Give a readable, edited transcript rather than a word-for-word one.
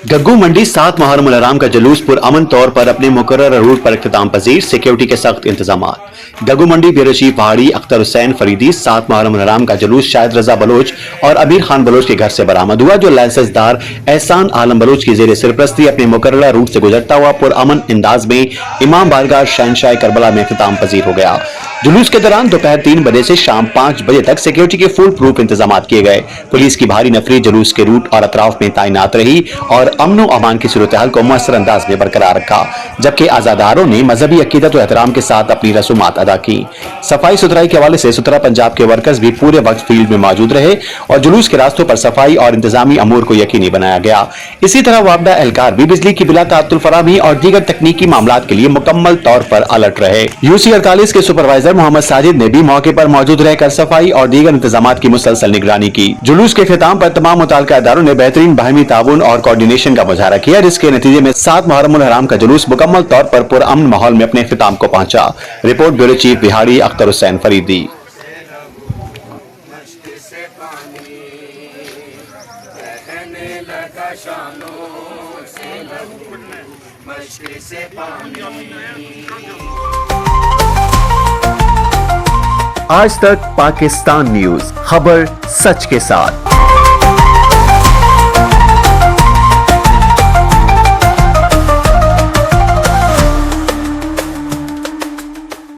गग्गू मंडी 7 मुहर्रम उल हराम का जुलूस पुरअमन तौर पर अपने मुकर्रर रूट पर इख्तिताम पजीर, सिक्योरिटी के सख्त इंतजाम। गग्गू मंडी ब्यूरो चीफ पहाड़ी अख्तर हुसैन फरीदी 7 मुहर्रम उल हराम का जुलूस शाहिद रजा बलोच और अबीर खान बलोच के घर से बरामद हुआ, जो लाइसेंसदार एहसान आलम बलोच की जेर सरपरस्ती अपने मुकर्रर रूट से गुजरता हुआ पुरअमन अंदाज में इमाम बारगाह शहनशाह करबला में इख्तिताम पजीर हो गया। जुलूस के दौरान दोपहर 3 बजे से शाम 5 बजे तक सिक्योरिटी के फुल प्रूफ इंतजाम किए गए। पुलिस की भारी नफरी जुलूस के रूट और अतराफ में तैनात रही और अमन व अमान की सूरत हाल को मुअस्सर अंदाज में बरकरार रखा, जबकि आजादारों ने मजहबी अकीदत और एहतराम के साथ अपनी रसूमात अदा की। सफाई सुथराई के हवाले से सुथरा पंजाब के वर्कर्स भी पूरे वक्त फील्ड में मौजूद रहे और जुलूस के रास्तों पर सफाई और इंतजामी अमूर को यकीनी बनाया गया। इसी तरह वाबदा एहलकार भी बिजली की बिला ताअत्तुल फराहमी और दीगर तकनीकी मामलात के लिए मुकम्मल तौर पर अलर्ट रहे। यूसी 48 के सुपरवाइजर मोहम्मद साजिद ने भी मौके पर मौजूद रहकर सफाई और दीगर इंतजामात की मुसलसल निगरानी की। जुलूस के इख्तिताम पर तमाम मुताल्लिका इदारों ने बेहतरीन बाहमी ताउन और कोऑर्डिनेशन का मुजाहरा किया, जिसके नतीजे में 7 मुहर्रम उल हराम का जुलूस मुकम्मल तौर पर पुरअमन माहौल में अपने इख्तिताम को पहुंचा। रिपोर्ट ब्यूरो चीफ बिहाड़ी अख्तर हुसैन फरीदी। आज तक पाकिस्तान न्यूज, खबर सच के साथ।